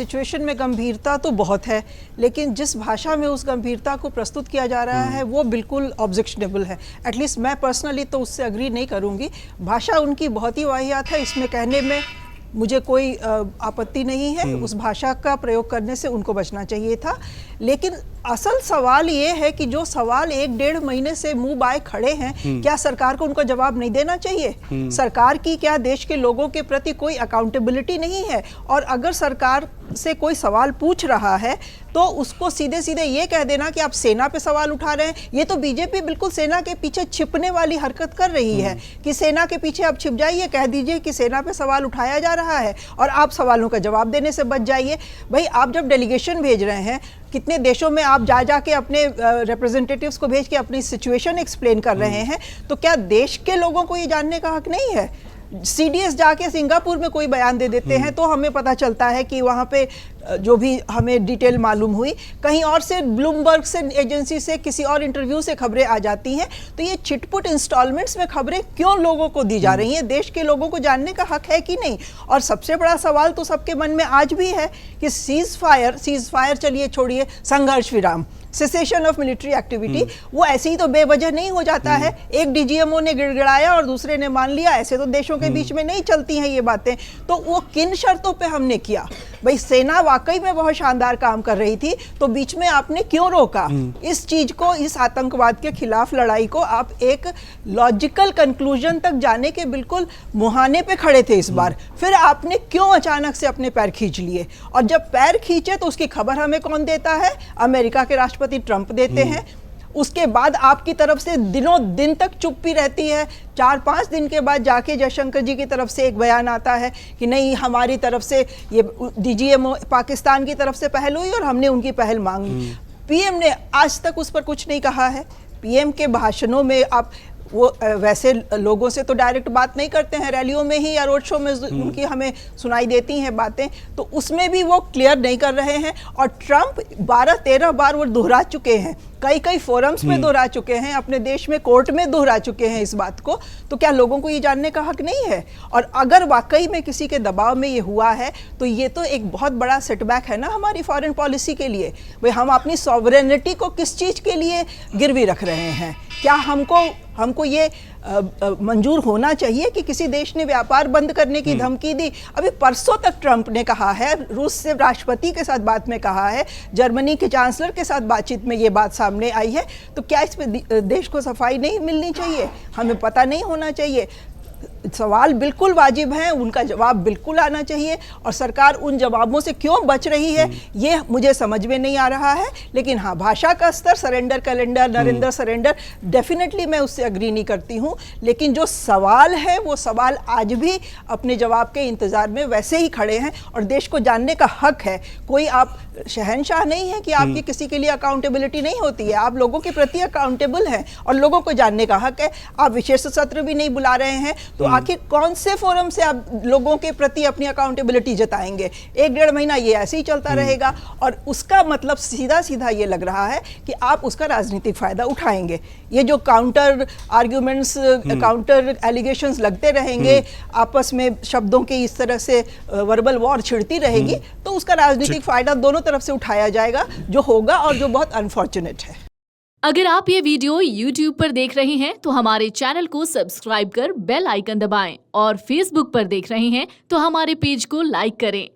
Situation में गंभीरता तो बहुत है, लेकिन जिस भाषा में उस गंभीरता को प्रस्तुत किया जा रहा है वो बिल्कुल ऑब्जेक्शनेबल है। एटलीस्ट मैं पर्सनली तो उससे अग्री नहीं करूँगी। भाषा उनकी बहुत ही वाहियात है, इसमें कहने में मुझे कोई आपत्ति नहीं है। उस भाषा का प्रयोग करने से उनको बचना चाहिए था। लेकिन असल सवाल ये है कि जो सवाल 1-1.5 महीने से मुंह बाए खड़े हैं, क्या सरकार को उनको जवाब नहीं देना चाहिए? सरकार की क्या देश के लोगों के प्रति कोई अकाउंटेबिलिटी नहीं है? और अगर सरकार से कोई सवाल पूछ रहा है तो उसको सीधे सीधे ये कह देना कि आप सेना पे सवाल उठा रहे हैं। ये तो बीजेपी बिल्कुल सेना के पीछे छिपने वाली हरकत कर रही है कि सेना के पीछे आप छिप जाइए, कह दीजिए कि सेना पे सवाल उठाया जा रहा है और आप सवालों का जवाब देने से बच जाइए। भाई, आप जब डेलीगेशन भेज रहे हैं, कितने देशों में आप जा के अपने रिप्रेजेंटेटिव्स को भेज के अपनी सिचुएशन एक्सप्लेन कर रहे हैं, तो क्या देश के लोगों को ये जानने का हक नहीं है? CDS जाके सिंगापुर में कोई बयान दे देते हैं तो हमें पता चलता है कि वहाँ पे जो भी हमें डिटेल मालूम हुई, कहीं और से ब्लूमबर्ग से एजेंसी से किसी और इंटरव्यू से खबरें आ जाती हैं। तो ये चिटपुट इंस्टॉलमेंट्स में खबरें क्यों लोगों को दी जा रही हैं? देश के लोगों को जानने का हक है कि नहीं? और सबसे बड़ा सवाल तो सबके मन में आज भी है कि सीज फायर चलिए छोड़िए, संघर्ष विराम, सेसेशन ऑफ मिलिट्री एक्टिविटी, वो ऐसे ही तो बेवजह नहीं हो जाता है। एक DGMO ने गिड़गिड़ाया और दूसरे ने मान लिया, ऐसे तो देशों के बीच में नहीं चलती हैं ये बातें। तो वो किन शर्तों पे हमने किया? भाई, सेना वाकई में बहुत शानदार काम कर रही थी, तो बीच में आपने क्यों रोका? इस चीज को, इस आतंकवाद के खिलाफ लड़ाई को आप एक लॉजिकल कंक्लूजन तक जाने के बिल्कुल मुहाने पे खड़े थे इस बार। फिर आपने क्यों अचानक से अपने पैर खींच लिए? और जब पैर खींचे तो उसकी खबर हमें कौन देता है? अमेरिका के राष्ट्रपति ट्रंप देते हैं। उसके बाद आपकी तरफ से दिनों दिन तक चुप्पी रहती है। 4-5 दिन के बाद जाके जयशंकर जी की तरफ से एक बयान आता है कि नहीं, हमारी तरफ से ये DGMO पाकिस्तान की तरफ से पहल हुई और हमने उनकी पहल मांगी। PM ने आज तक उस पर कुछ नहीं कहा है। PM के भाषणों में आप वो वैसे लोगों से तो डायरेक्ट बात नहीं करते हैं, रैलियों में ही या रोड शो में उनकी हमें सुनाई देती हैं बातें, तो उसमें भी वो क्लियर नहीं कर रहे हैं। और ट्रंप 12-13 बार वो दोहरा चुके हैं, कई फोरम्स में दोहरा चुके हैं, अपने देश में कोर्ट में दोहरा चुके हैं इस बात को। तो क्या लोगों को ये जानने का हक नहीं है? और अगर वाकई में किसी के दबाव में ये हुआ है तो ये तो एक बहुत बड़ा सेटबैक है ना हमारी फॉरेन पॉलिसी के लिए। भाई, हम अपनी सॉवरेनिटी को किस चीज़ के लिए गिरवी रख रहे हैं? क्या हमको ये मंजूर होना चाहिए कि किसी देश ने व्यापार बंद करने की धमकी दी? अभी परसों तक ट्रंप ने कहा है, रूस से राष्ट्रपति के साथ बात में कहा है, जर्मनी के चांसलर के साथ बातचीत में ये बात सामने आई है। तो क्या इस पे देश को सफाई नहीं मिलनी चाहिए? हमें पता नहीं होना चाहिए? सवाल बिल्कुल वाजिब हैं, उनका जवाब बिल्कुल आना चाहिए। और सरकार उन जवाबों से क्यों बच रही है ये मुझे समझ में नहीं आ रहा है। लेकिन हाँ, भाषा का स्तर, surrender calendar, Narendra surrender, definitely मैं उससे अग्री नहीं करती हूँ। लेकिन जो सवाल है वो सवाल आज भी अपने जवाब के इंतज़ार में वैसे ही खड़े हैं और देश को जानने का हक है। कोई आप शहंशाह नहीं है कि आपकी किसी के लिए अकाउंटेबिलिटी नहीं होती है। आप लोगों के प्रति अकाउंटेबल हैं और लोगों को जानने का हक है। आप विशेष सत्र भी नहीं बुला रहे हैं तो आखिर कौन से फोरम से आप लोगों के प्रति अपनी अकाउंटेबिलिटी जताएंगे? 1-1.5 महीना ये ऐसे ही चलता रहेगा और उसका मतलब सीधा सीधा ये लग रहा है कि आप उसका राजनीतिक फायदा उठाएंगे। ये जो काउंटर आर्ग्यूमेंट्स, काउंटर एलिगेशंस लगते रहेंगे, आपस में शब्दों के इस तरह से वर्बल वॉर छिड़ती रहेगी, तो उसका राजनीतिक फायदा दोनों तरफ से उठाया जाएगा, जो होगा और जो बहुत अनफॉर्चुनेट है। अगर आप ये वीडियो YouTube पर देख रहे हैं तो हमारे चैनल को सब्सक्राइब कर बेल आइकन दबाएं और Facebook पर देख रहे हैं तो हमारे पेज को लाइक करें।